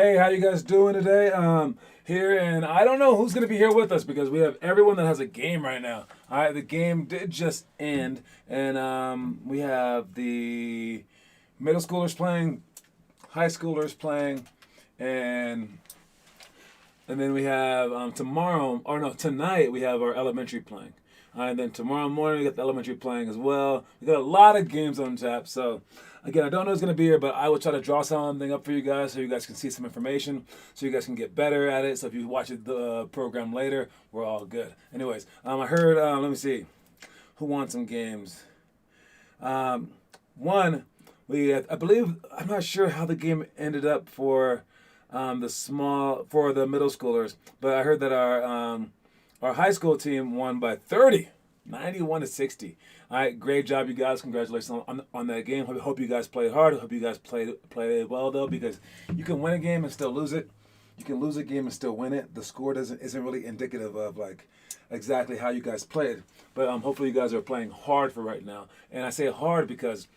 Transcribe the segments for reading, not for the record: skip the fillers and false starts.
Hey, how you guys doing today? Here, and I don't know who's gonna be here with us because we have everyone that has a game right now. All right, the game did just end, and we have the middle schoolers playing, high schoolers playing, and and then we have tomorrow, or no, tonight we have our elementary playing. And then tomorrow morning we got the elementary playing as well. We got a lot of games on tap. So again, I don't know who's gonna be here, but I will try to draw something up for you guys so you guys can see some information, so you guys can get better at it. So if you watch the program later, we're all good. Anyways, I heard. Let me see, who won some games. One, I believe, I'm not sure how the game ended up for the middle schoolers, but I heard that our high school team won by 30, 91-60. All right, great job, you guys. Congratulations on that game. Hope you guys played hard. Hope you guys played well though, because you can win a game and still lose it. You can lose a game and still win it. The score isn't really indicative of like exactly how you guys played. But hopefully you guys are playing hard for right now. And I say hard because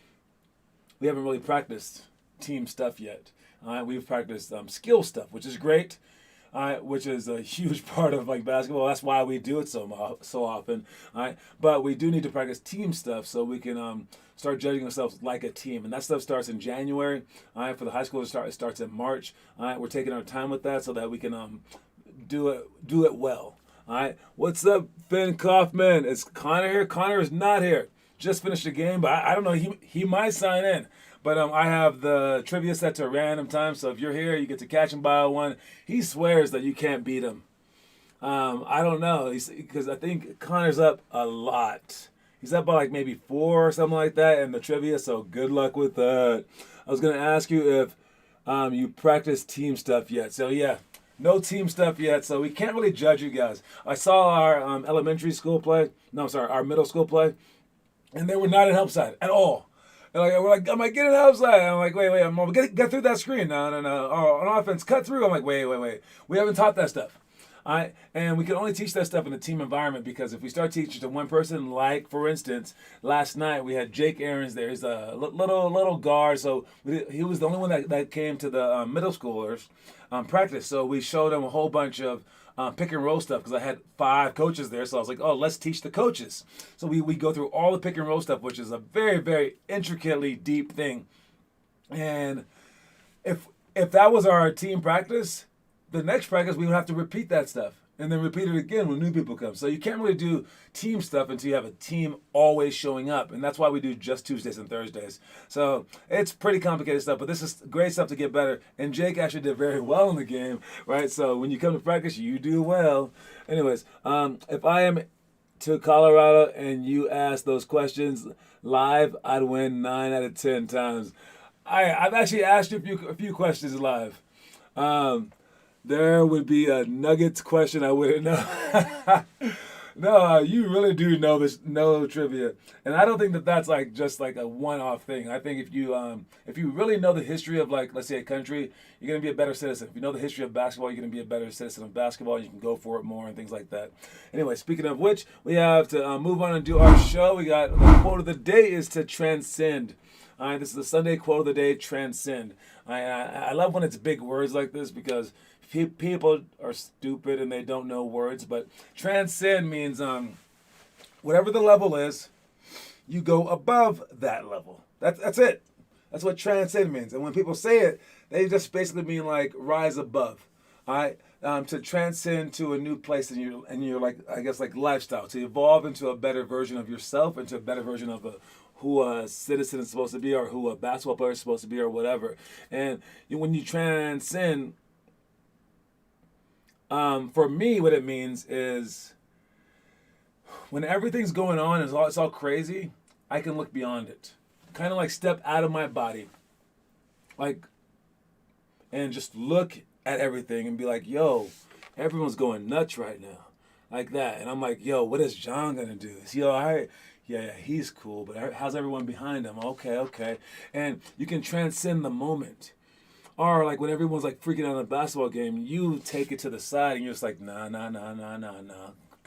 we haven't really practiced team stuff yet. We've practiced skill stuff, which is great, which is a huge part of like basketball. That's why we do it so often. But we do need to practice team stuff so we can start judging ourselves like a team, and that stuff starts in January. For the high school, it starts in March. We're taking our time with that so that we can do it well. What's up, Finn Kaufman? Is Connor here? Connor is not here. Just finished the game, but I don't know. He might sign in. But I have the trivia set to a random time, so if you're here, you get to catch him by one. He swears that you can't beat him. I don't know, because I think Connor's up a lot. He's up by like maybe 4 or something like that in the trivia, so good luck with that. I was going to ask you if you practice team stuff yet. So yeah, no team stuff yet, so we can't really judge you guys. I saw our elementary school play. No, I'm sorry, our middle school play, and they were not in help side at all. And I'm like, get it outside. I'm like, wait, I'm gonna get through that screen. No. Oh, on offense, cut through. I'm like, wait. We haven't taught that stuff. All right, and we can only teach that stuff in a team environment, because if we start teaching to one person, like for instance, last night we had Jake Aarons there. He's a little guard, so he was the only one that came to the middle schoolers practice. So we showed him a whole bunch of pick and roll stuff, because I had 5 coaches there. So I was like, oh, let's teach the coaches. So we go through all the pick and roll stuff, which is a very, very intricately deep thing. And if that was our team practice, the next practice we would have to repeat that stuff and then repeat it again when new people come. So you can't really do team stuff until you have a team always showing up. And that's why we do just Tuesdays and Thursdays. So it's pretty complicated stuff, but this is great stuff to get better. And Jake actually did very well in the game, right? So when you come to practice, you do well. Anyways, if I am to Colorado and you ask those questions live, I'd win 9 out of 10 times. I've actually asked you a few questions live. There would be a Nuggets question I wouldn't know. No, you really do know trivia, and I don't think that that's like just like a one-off thing. I think if you really know the history of, like, let's say, a country, you're gonna be a better citizen. If you know the history of basketball, you're gonna be a better citizen of basketball. You can go for it more and things like that. Anyway, speaking of which, we have to move on and do our show. We got the quote of the day is to transcend. All right, this is the Sunday quote of the day: transcend. I love when it's big words like this, because people are stupid and they don't know words, but transcend means whatever the level is, you go above that level. That's it. That's what transcend means. And when people say it, they just basically mean like rise above. All right, to transcend to a new place in your like, I guess, like lifestyle, to evolve into a better version of yourself, into a better version of who a citizen is supposed to be, or who a basketball player is supposed to be, or whatever. And when you transcend, for me, what it means is when everything's going on, it's all crazy, I can look beyond it. Kind of like step out of my body, like, and just look at everything and be like, yo, everyone's going nuts right now, like that. And I'm like, yo, what is John gonna do? Is he all right? Yeah, he's cool, but how's everyone behind him? Okay. And you can transcend the moment. Or like when everyone's like freaking out in a basketball game, you take it to the side and you're just like, nah.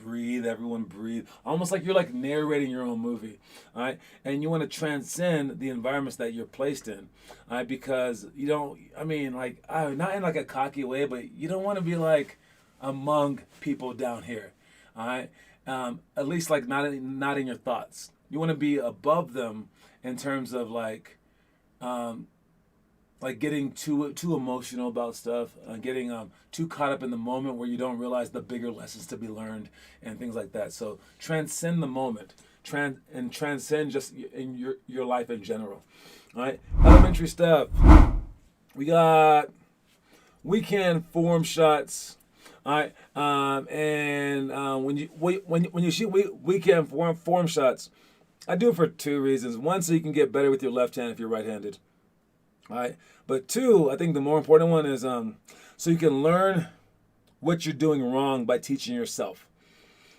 breathe. Everyone breathe. Almost like you're like narrating your own movie. All right. And you want to transcend the environments that you're placed in. All right. Because you don't, I mean, like, not in like a cocky way, but you don't want to be like among people down here. All right. At least like not in your thoughts. You want to be above them in terms of like getting too emotional about stuff, getting too caught up in the moment where you don't realize the bigger lessons to be learned and things like that. So transcend the moment, transcend just in your life in general. All right, elementary stuff. We got weekend form shots. All right, when you shoot weekend form shots, I do it for two reasons. One, so you can get better with your left hand if you're right-handed. All right. But two, I think the more important one is so you can learn what you're doing wrong by teaching yourself.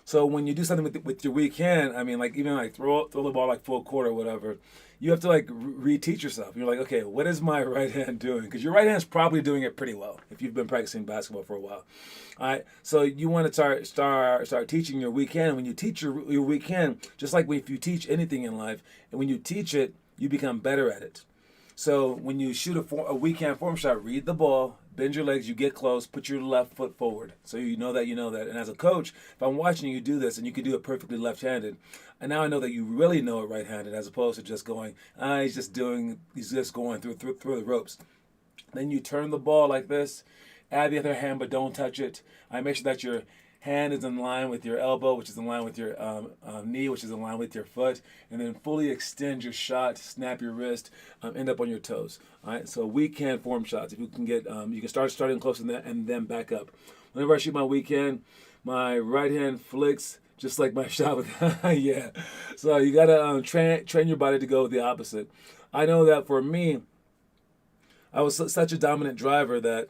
So when you do something with your weak hand, I mean, like even like throw the ball like full court or whatever, you have to like reteach yourself. You're like, okay, what is my right hand doing? Because your right hand's probably doing it pretty well if you've been practicing basketball for a while. All right, so you want to start teaching your weak hand. When you teach your weak hand, just like if you teach anything in life, and when you teach it, you become better at it. So when you shoot a weak hand form shot, read the ball, bend your legs, you get close, put your left foot forward. So you know that. And as a coach, if I'm watching you do this and you can do it perfectly left-handed, and now I know that you really know it right-handed as opposed to just going, he's just going through the ropes. Then you turn the ball like this, add the other hand, but don't touch it. I make sure that your hand is in line with your elbow, which is in line with your knee, which is in line with your foot, and then fully extend your shot, snap your wrist, end up on your toes. All right, so weak hand form shots. If you can get, you can starting close and then back up. Whenever I shoot my weak hand, my right hand flicks just like my shot with, yeah. So you gotta train your body to go the opposite. I know that for me, I was such a dominant driver that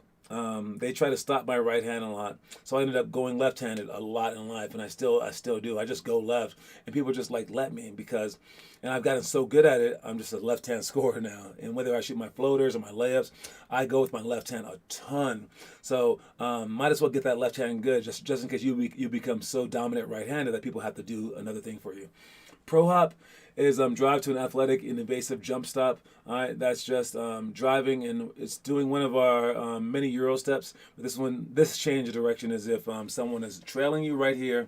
they try to stop my right hand a lot, so I ended up going left-handed a lot in life, and I still do. I just go left, and people just like let me and I've gotten so good at it. I'm just a left-hand scorer now, and whether I shoot my floaters or my layups, I go with my left hand a ton. So might as well get that left hand good, just in case you become so dominant right-handed that people have to do another thing for you. Pro hop is drive to an athletic and evasive jump stop. All right, that's just driving, and it's doing one of our many Euro steps. But this change of direction is if someone is trailing you right here,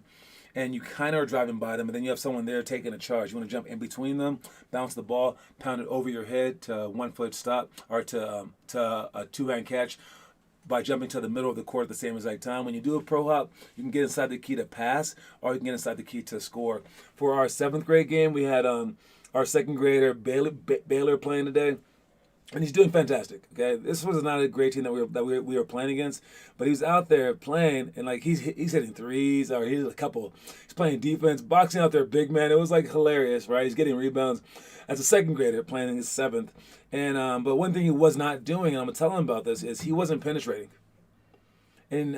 and you kind of are driving by them, and then you have someone there taking a charge. You want to jump in between them, bounce the ball, pound it over your head to 1 foot stop, or to a two-hand catch by jumping to the middle of the court at the same exact time. When you do a pro hop, you can get inside the key to pass, or you can get inside the key to score. For our 7th grade game, we had our 2nd grader Baylor playing today, and he's doing fantastic. Okay, this was not a great team that we were playing against, but he's out there playing, and like he's hitting threes, or he's playing defense, boxing out there big man. It was like hilarious, right? He's getting rebounds as a 2nd grader playing in his 7th. And but one thing he was not doing, and I'm gonna tell him about this, is he wasn't penetrating. And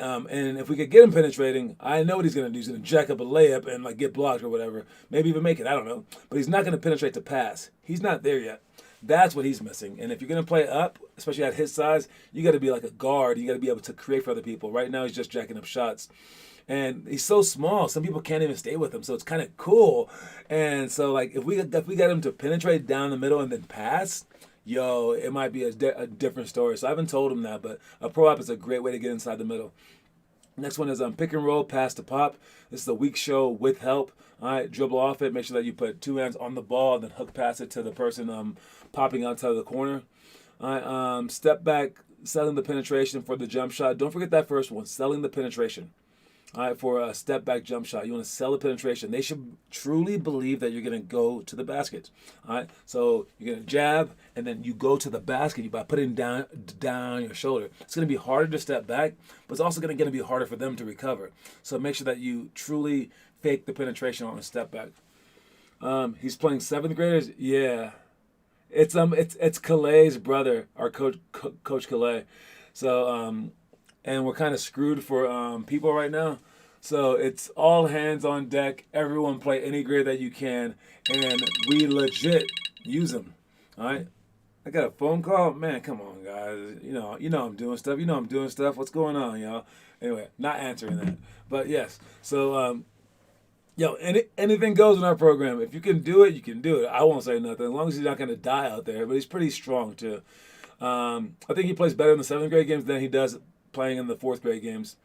if we could get him penetrating, I know what he's gonna do. He's gonna jack up a layup and like get blocked or whatever, maybe even make it. I don't know, but he's not gonna penetrate to pass. He's not there yet. That's what he's missing. And if you're gonna play up, especially at his size, you got to be like a guard. You got to be able to create for other people. Right now, he's just jacking up shots. And he's so small, some people can't even stay with him. So it's kind of cool. And so like if we got him to penetrate down the middle and then pass, it might be a different story. So I haven't told him that, but a pro hop is a great way to get inside the middle. Next one is pick and roll, pass to pop. This is a weak show with help. All right, dribble off it. Make sure that you put 2 hands on the ball, then hook pass it to the person popping outside of the corner. All right, step back, selling the penetration for the jump shot. Don't forget that first one, selling the penetration. All right, for a step back jump shot, you want to sell the penetration. They should truly believe that you're going to go to the basket. All right, so you're going to jab, and then you go to the basket by putting down your shoulder. It's going to be harder to step back, but it's also going to be harder for them to recover. So make sure that you truly fake the penetration on a step back. He's playing 7th graders. Yeah, it's Calay's brother, our coach Calais. So and we're kind of screwed for people right now. So it's all hands on deck. Everyone play any grade that you can, and we legit use them. All right. I got a phone call. Man, come on, guys. You know I'm doing stuff. What's going on, y'all? Anyway, not answering that. But yes. So Yo, anything goes in our program. If you can do it, you can do it. I won't say nothing as long as he's not going to die out there. But he's pretty strong too. I think he plays better in the seventh grade games than he does playing in the fourth grade games.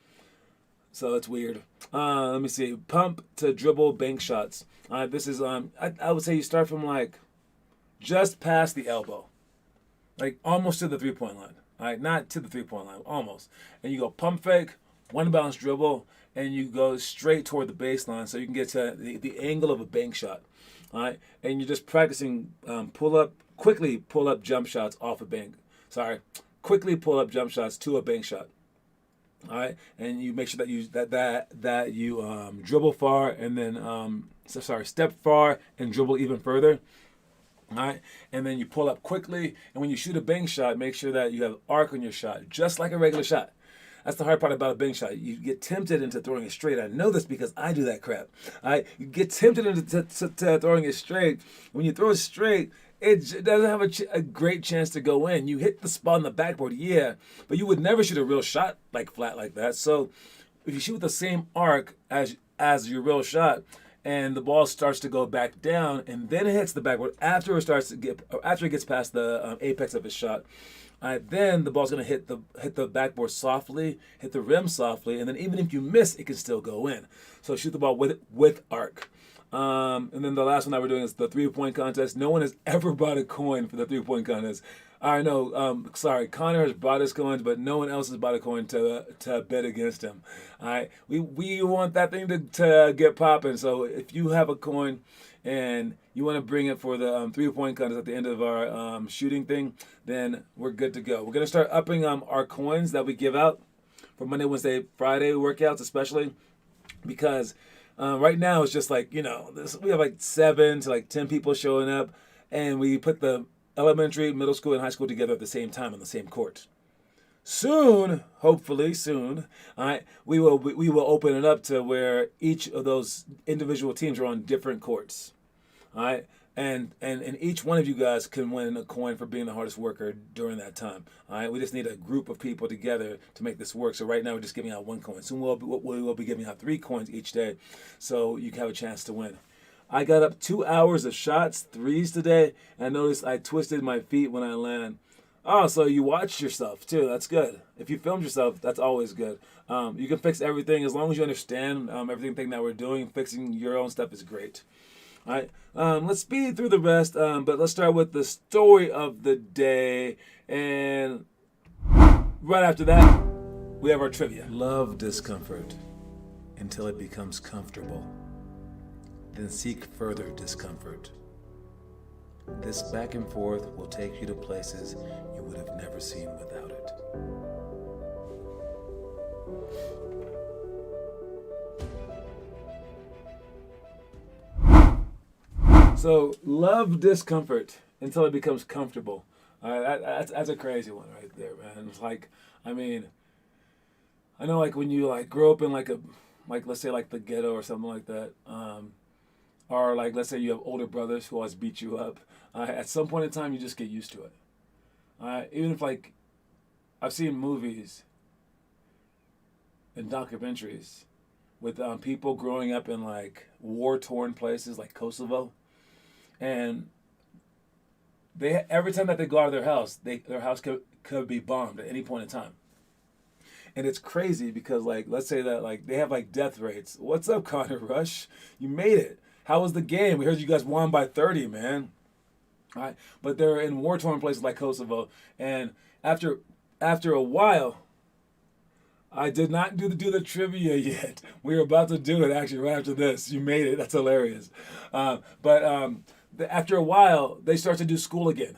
So it's weird. Let me see. Pump to dribble bank shots. This is I would say you start from like just past the elbow, like almost to the 3-point line. All right, not to the 3-point line, almost. And you go pump fake, one bounce dribble, and you go straight toward the baseline so you can get to the angle of a bank shot. All right, and you're just practicing quickly pull up jump shots off a bank. Quickly pull up jump shots to a bank shot. All right, and you make sure that you dribble far and then step far and dribble even further. All right, and then you pull up quickly, and when you shoot a bank shot, make sure that you have arc on your shot, just like a regular shot. That's the hard part about a bank shot. You get tempted into throwing it straight. I know this because I do that crap. All right, you get tempted into throwing it straight. When you throw it straight, it doesn't have a great chance to go in. You hit the spot on the backboard, yeah, but you would never shoot a real shot like flat like that. So if you shoot with the same arc as your real shot, and the ball starts to go back down, and then it hits the backboard after it gets past the apex of his shot. Then the ball's gonna hit the backboard softly, hit the rim softly, and then even if you miss, it can still go in. So shoot the ball with arc. And then the last one that we're doing is the 3-point contest. No one has ever bought a coin for the 3-point contest. I know, Connor has bought his coins, but no one else has bought a coin to bet against him. All right, we want that thing to get popping. So if you have a coin and you want to bring it for the 3-point contest at the end of our shooting thing, then we're good to go. We're gonna start upping our coins that we give out for Monday, Wednesday, Friday workouts, especially because right now it's just like we have like 7 to 10 people showing up, and we put the elementary, middle school, and high school together at the same time on the same court. Soon, hopefully soon, all right, we will open it up to where each of those individual teams are on different courts, all right, and each one of you guys can win a coin for being the hardest worker during that time. All right, we just need a group of people together to make this work. So right now we're just giving out 1 coin. Soon we will be giving out 3 coins each day, so you can have a chance to win. I got up 2 hours of shots, threes today, and I noticed I twisted my feet when I land. Oh, so you watched yourself too. That's good. If you filmed yourself, that's always good. You can fix everything as long as you understand everything that we're doing. Fixing your own stuff is great. All right, let's speed through the rest, but let's start with the story of the day. And right after that, we have our trivia. Love discomfort until it becomes comfortable. Then seek further discomfort. This back and forth will take you to places you would have never seen without it. So, love discomfort until it becomes comfortable. That's a crazy one right there, man. It's like, I mean, I know like when you like grow up in like let's say like the ghetto or something like that, or like let's say you have older brothers who always beat you up. At some point in time, you just get used to it. Even if like I've seen movies and documentaries with people growing up in like war-torn places like Kosovo, and they every time that they go out of their house, their house could be bombed at any point in time. And it's crazy because like let's say that like they have like death rates. What's up, Connor Rush? You made it. How was the game? We heard you guys won by 30, man. All right, but they're in war-torn places like Kosovo, and after a while, I did not do the trivia yet. We were about to do it actually right after this. You made it. That's hilarious. But after a while, they start to do school again.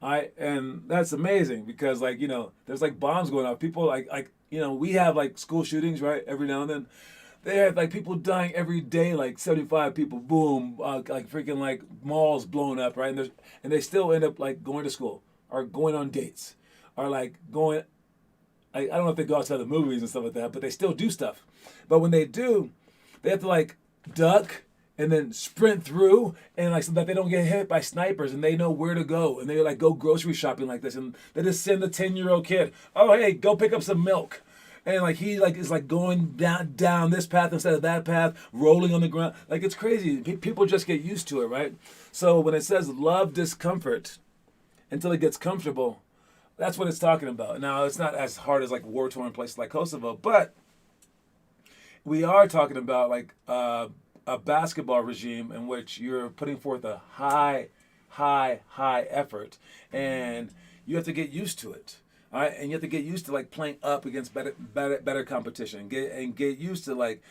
All right, and that's amazing because like there's like bombs going off. People like we have like school shootings right every now and then. They had like people dying every day, like 75 people, boom, like freaking like malls blown up, right? And they still end up like going to school or going on dates or like going. I don't know if they go out to the movies and stuff like that, but they still do stuff. But when they do, they have to like duck and then sprint through and like so that they don't get hit by snipers and they know where to go and they like go grocery shopping like this and they just send the 10-year-old kid, oh hey, go pick up some milk. and like he like is like going down this path instead of that path, rolling on the ground. Like it's crazy. People just get used to it, right? So when it says love discomfort until it gets comfortable, that's what it's talking about. Now it's not as hard as like war-torn places like Kosovo, but we are talking about like a basketball regime in which you're putting forth a high effort, and you have to get used to it. All right, and you have to get used to like playing up against better competition. Get used to like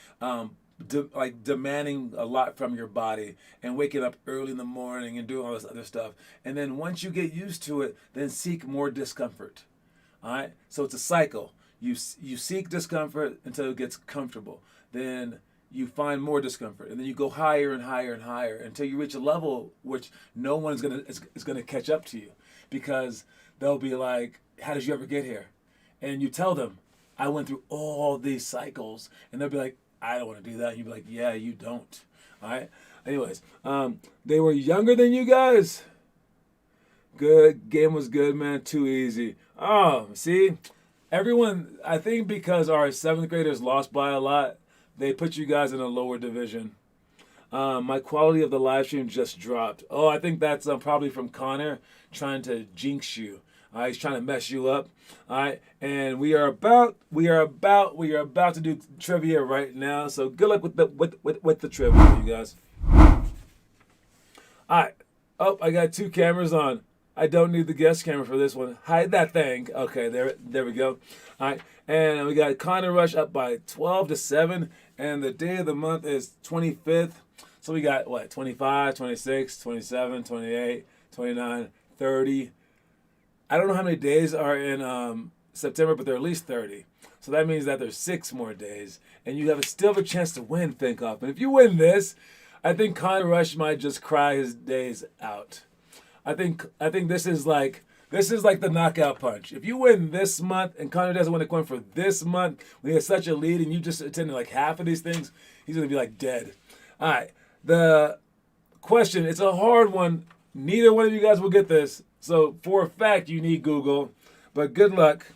demanding a lot from your body and waking up early in the morning and doing all this other stuff. And then once you get used to it, then seek more discomfort. All right, so it's a cycle. You seek discomfort until it gets comfortable. Then you find more discomfort, and then you go higher and higher and higher until you reach a level which no one is gonna catch up to you, because they'll be like, "How did you ever get here?" And you tell them, "I went through all these cycles," and they'll be like, "I don't want to do that." And you'll be like, "Yeah, you don't." All right. Anyways, they were younger than you guys. Good game was good, man. Too easy. Oh, see, everyone. I think because our 7th graders lost by a lot, they put you guys in a lower division. My quality of the live stream just dropped. Oh, I think that's probably from Connor trying to jinx you. He's trying to mess you up. All right, and we are about to do trivia right now. So good luck with the trivia, you guys. All right. Oh, I got 2 cameras on. I don't need the guest camera for this one. Hide that thing. Okay, there we go. All right, and we got Connor Rush up by 12-7, and the day of the month is 25th. So we got what, 25, 26, 27, 28, 29, 30. I don't know how many days are in September, but there are at least 30. So that means that there's 6 more days, and you still have a chance to win Think-Off. And if you win this, I think Connor Rush might just cry his days out. I think this is like the knockout punch. If you win this month and Connor doesn't win a coin for this month, when he has such a lead and you just attended like half of these things, he's gonna be like dead. All right, the question, it's a hard one. Neither one of you guys will get this, so for a fact you need Google, but good luck.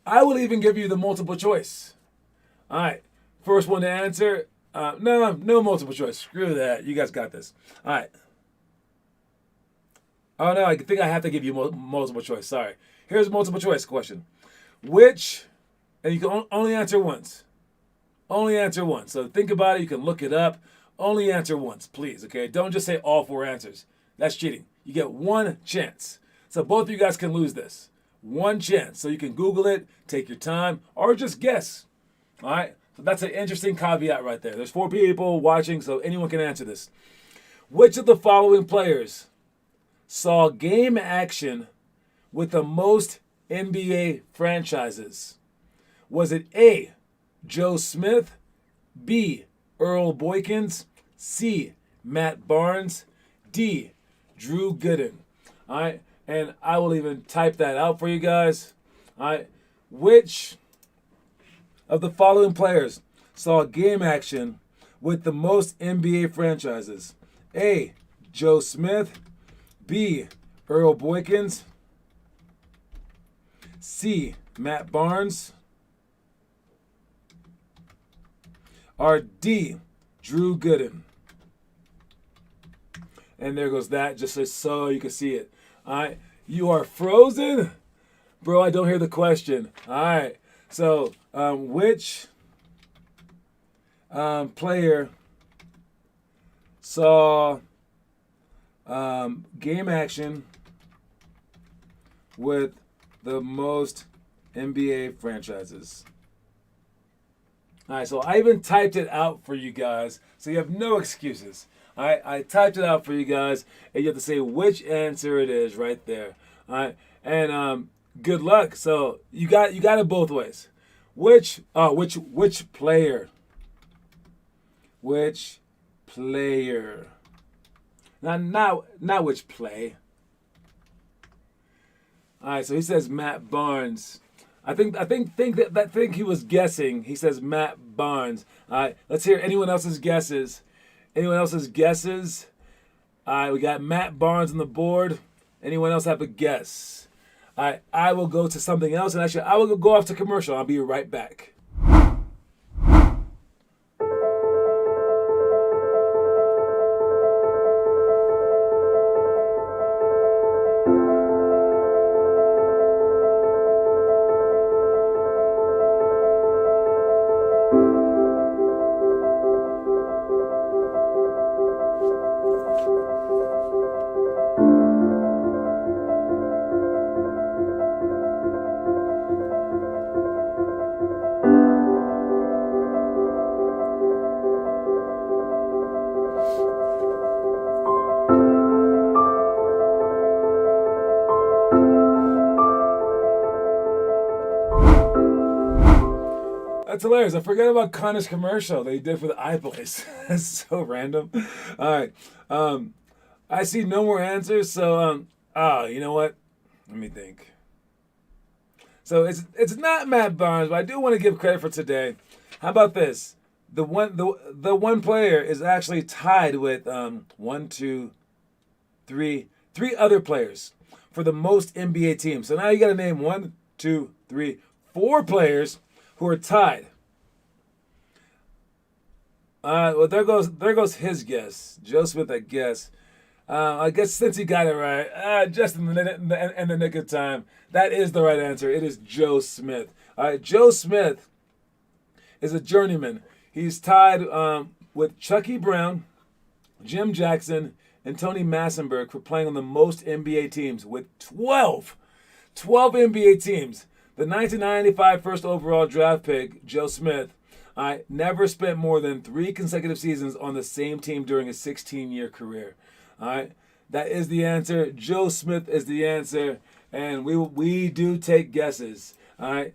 I will even give you the multiple choice. All right, first one to answer. No multiple choice. Screw that. You guys got this. All right. Oh, no, I think I have to give you multiple choice. Sorry. Here's a multiple choice question. Which, and you can only answer once. Only answer once. So think about it. You can look it up. Only answer once, please, okay? Don't just say all 4 answers. That's cheating. You get 1 chance. So both of you guys can lose this. 1 chance. So you can Google it, take your time, or just guess. All right? So that's an interesting caveat right there. There's 4 people watching, so anyone can answer this. Which of the following players saw game action with the most NBA franchises? Was it A, Joe Smith, B, Earl Boykins, C, Matt Barnes, D, Drew Gooden? All right, and I will even type that out for you guys. All right, which of the following players saw game action with the most NBA franchises? A, Joe Smith, B, Earl Boykins, C, Matt Barnes, or D, Drew Gooden? And there goes that, just so you can see it. All right, you are frozen? Bro, I don't hear the question. All right, so which player saw game action with the most NBA franchises? All right, so I even typed it out for you guys, so you have no excuses. All right, I typed it out for you guys, and you have to say which answer it is right there. All right, and good luck. So you got it both ways. Which player? Which player? Not which play. All right, so he says Matt Barnes. I think he was guessing. He says Matt Barnes. All right, let's hear anyone else's guesses. Anyone else's guesses? All right, we got Matt Barnes on the board. Anyone else have a guess? I will go to something else, and actually I will go off to commercial. I'll be right back. That's hilarious. I forgot about Connor's commercial that he did for the iPlace. That's so random. All right. I see no more answers, so you know what? Let me think. So it's not Matt Barnes, but I do want to give credit for today. How about this? The one player is actually tied with three other players for the most NBA teams. So now you got to name 1, 2, 3, 4 players who are tied. Well, there goes his guess. Joe Smith, I guess. I guess since he got it right, just in the nick of time, that is the right answer. It is Joe Smith. All right, Joe Smith is a journeyman. He's tied with Chucky Brown, Jim Jackson, and Tony Massenberg for playing on the most NBA teams with 12. 12 NBA teams. The 1995 first overall draft pick, Joe Smith, never spent more than 3 consecutive seasons on the same team during a 16-year career. All right, that is the answer. Joe Smith is the answer, and we do take guesses. All right.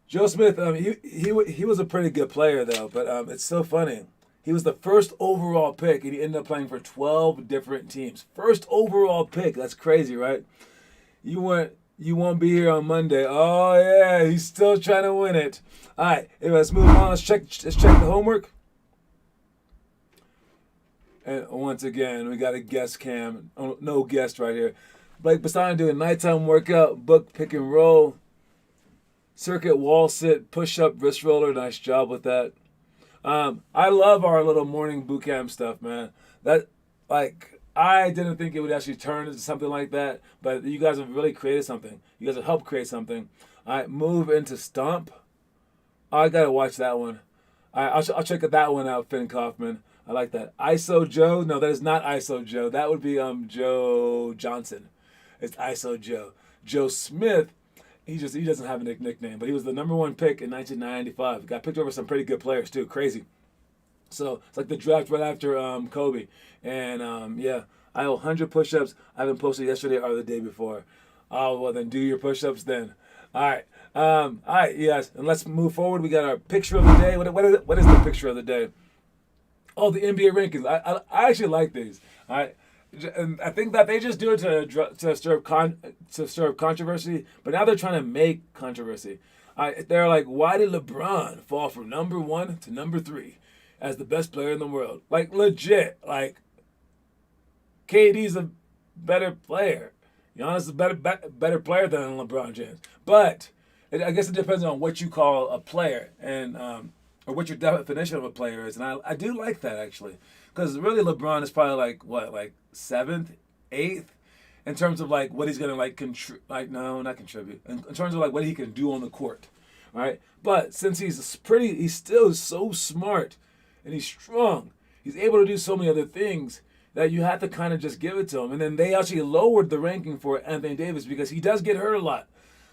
Joe Smith, he was a pretty good player though, but it's so funny. He was the first overall pick, and he ended up playing for 12 different teams. First overall pick. That's crazy, right? You won't be here on Monday. Oh yeah, he's still trying to win it. All right, anyway, let's move on. Let's check the homework. And once again, we got a guest cam. Oh, no guest right here. Blake Bassano doing nighttime workout, book, pick and roll, circuit wall sit, push up, wrist roller. Nice job with that. I love our little morning boot camp stuff, man. I didn't think it would actually turn into something like that, but you guys have really created something. You guys have helped create something. All right, move into Stomp. I got to watch that one. I'll check that one out, Finn Kaufman. I like that. ISO Joe. No, that is not ISO Joe. That would be Joe Johnson. It's ISO Joe. Joe Smith, he doesn't have a nickname, but he was the number 1 pick in 1995. Got picked over some pretty good players, too. Crazy. So it's like the draft right after Kobe. And yeah, I owe 100 push-ups. I haven't posted yesterday or the day before. Oh, well, then do your push-ups then. All right. All right, yes. And let's move forward. We got our picture of the day. What is the picture of the day? Oh, the NBA rankings. I actually like these. All right. And I think that they just do it to stir up controversy, but now they're trying to make controversy. They're like, why did LeBron fall from number 1 to number 3 as the best player in the world? Like, legit. Like, KD's a better player. Giannis is a better player than LeBron James. But I guess it depends on what you call a player and or what your definition of a player is. And I do like that, actually. Because really LeBron is probably like 7th, 8th in terms of like what he's going to not contribute. In terms of like what he can do on the court. All right? But since he's still so smart and he's strong, he's able to do so many other things that you have to kind of just give it to him. And then they actually lowered the ranking for Anthony Davis because he does get hurt a lot.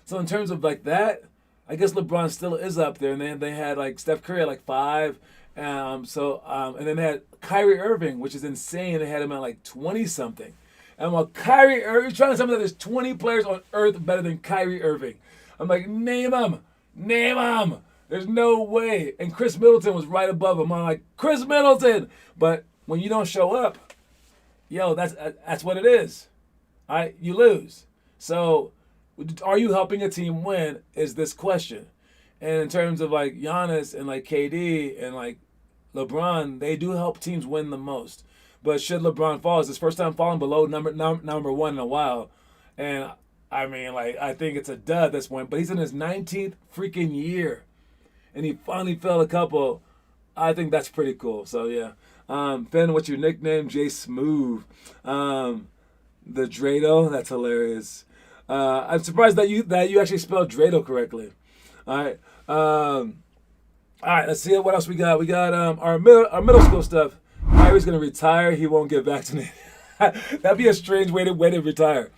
So in terms of like that, I guess LeBron still is up there. And then they had like Steph Curry at like 5. And then they had Kyrie Irving, which is insane. They had him at like 20-something. And while Kyrie Irving, trying to tell me that there's 20 players on earth better than Kyrie Irving. I'm like, name them. There's no way. And Chris Middleton was right above him. I'm like, Chris Middleton. But when you don't show up, that's what it is. All right, you lose. So are you helping a team win is this question. And in terms of like Giannis and like KD and like LeBron, they do help teams win the most. But should LeBron fall, it's his first time falling below number 1 in a while. And I mean, like, I think it's a dud at this point, but he's in his 19th freaking year, and he finally failed a couple. I think that's pretty cool. So, yeah. Finn, what's your nickname? Jay Smooth. The Drado, that's hilarious. I'm surprised that you actually spelled Drado correctly. All right. All right, let's see what else we got. We got our middle school stuff. Kyrie's gonna retire. He won't get vaccinated. That'd be a strange way to retire.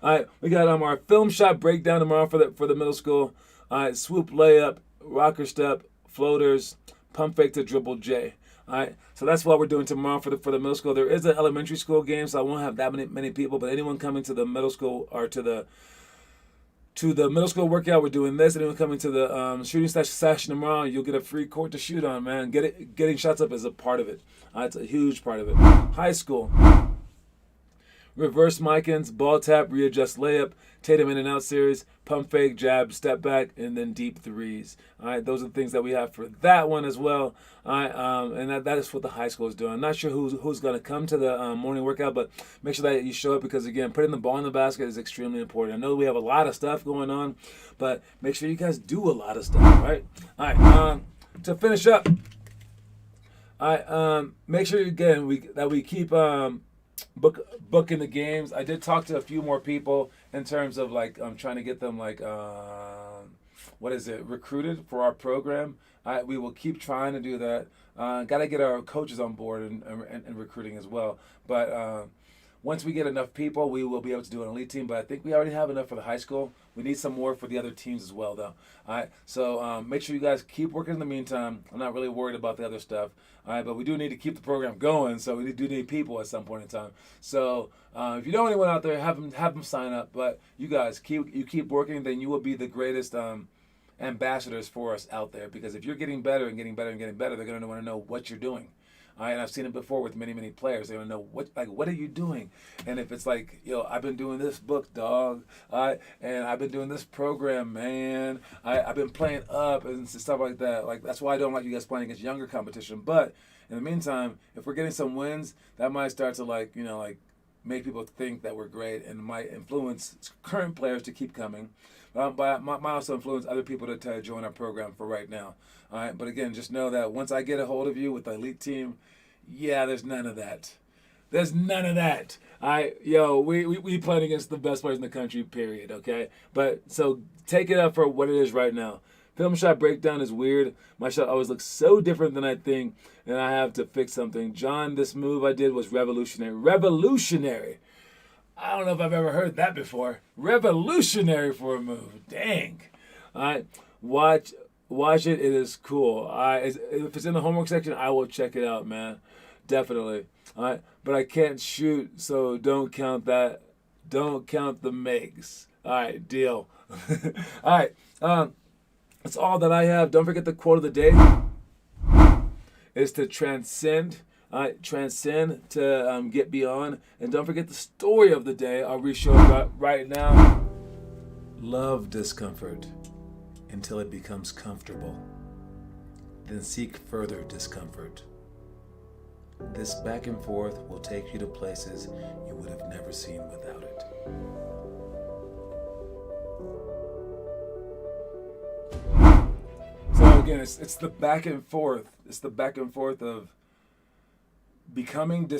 All right, we got our film shot breakdown tomorrow for the middle school. All right, swoop layup, rocker step, floaters, pump fake to dribble J. All right, so that's what we're doing tomorrow for the middle school. There is an elementary school game, so I won't have that many people. But anyone coming to the middle school or to the middle school workout, we're doing this. Anyone coming to the shooting session tomorrow, you'll get a free court to shoot on, man. Getting shots up is a part of it. It's a huge part of it. High school. Reverse Mikins, ball tap, readjust layup, Tatum in and out series, pump fake, jab, step back, and then deep threes. All right, those are the things that we have for that one as well. All right, and that is what the high school is doing. I'm not sure who's going to come to the morning workout, but make sure that you show up because, again, putting the ball in the basket is extremely important. I know we have a lot of stuff going on, but make sure you guys do a lot of stuff, right? All right, to finish up, all right, make sure, again, we keep booking the games. I did talk to a few more people in terms of like trying to get them like recruited for our program. We will keep trying to do that. Got to get our coaches on board and recruiting as well. But once we get enough people, we will be able to do an elite team. But I think we already have enough for the high school. We need some more for the other teams as well, though. All right. So make sure you guys keep working in the meantime. I'm not really worried about the other stuff. All right, but we do need to keep the program going. So we do need people at some point in time. So if you know anyone out there, have them sign up. But you guys keep working, then you will be the greatest ambassadors for us out there. Because if you're getting better and getting better and getting better, they're going to want to know what you're doing. All right, and I've seen it before with many players. They want to know what are you doing, and if it's like, I've been doing this book, dog, all right, and I've been doing this program, man. I've been playing up and stuff like that. Like that's why I don't like you guys playing against younger competition. But in the meantime, if we're getting some wins, that might start to make people think that we're great and might influence current players to keep coming. But might also influence other people to join our program for right now. All right, but again, just know that once I get a hold of you with the elite team, there's none of that. There's none of that. All right, we playing against the best players in the country, period, okay? But so take it up for what it is right now. Film shot breakdown is weird. My shot always looks so different than I think, and I have to fix something. John, this move I did was revolutionary. Revolutionary. I don't know if I've ever heard that before. Revolutionary for a move. Dang. All right. Watch it. It is cool. If it's in the homework section, I will check it out, man. Definitely. All right. But I can't shoot, so don't count that. Don't count the makes. All right. Deal. All right. That's all that I have. Don't forget the quote of the day is to transcend. Transcend to get beyond. And don't forget the story of the day. I'll re-show it right now. Love discomfort until it becomes comfortable. Then seek further discomfort. This back and forth will take you to places you would have never seen without it. So again, it's the back and forth. It's the back and forth of becoming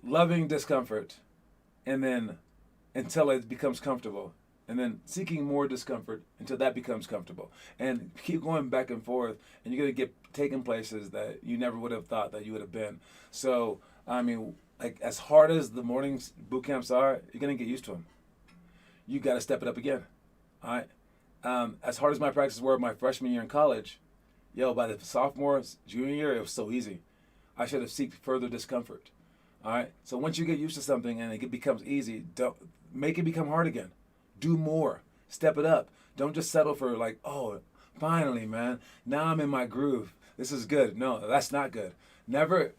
loving discomfort, and then until it becomes comfortable, and then seeking more discomfort until that becomes comfortable, and keep going back and forth, and you're gonna get taken places that you never would have thought that you would have been. So I mean, like as hard as the morning boot camps are, you're gonna get used to them. You got to step it up again. All right. As hard as my practices were my freshman year in college, by the sophomore, junior year, it was so easy. I should have sought further discomfort. All right. So once you get used to something and it becomes easy, don't make it become hard again. Do more. Step it up. Don't just settle for like, oh, finally, man. Now I'm in my groove. This is good. No, that's not good. Never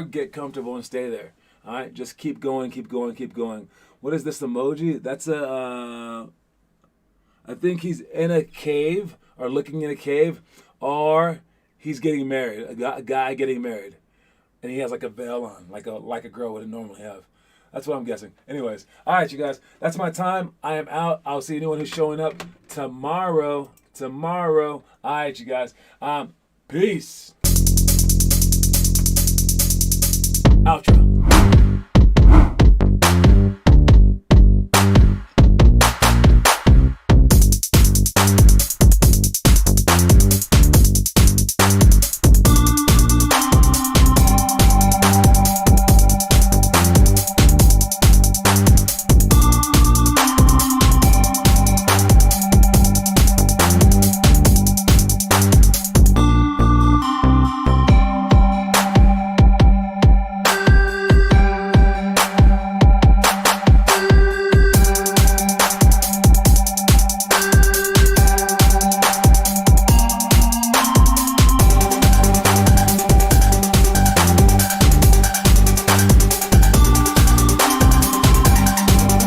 get comfortable and stay there. All right. Just keep going, keep going, keep going. What is this emoji? That's I think he's in a cave or looking in a cave, or he's getting married. A guy getting married, and he has like a veil on, like a girl would normally have. That's what I'm guessing. Anyways, all right, you guys. That's my time. I am out. I'll see anyone who's showing up tomorrow. All right, you guys. Peace. Outro.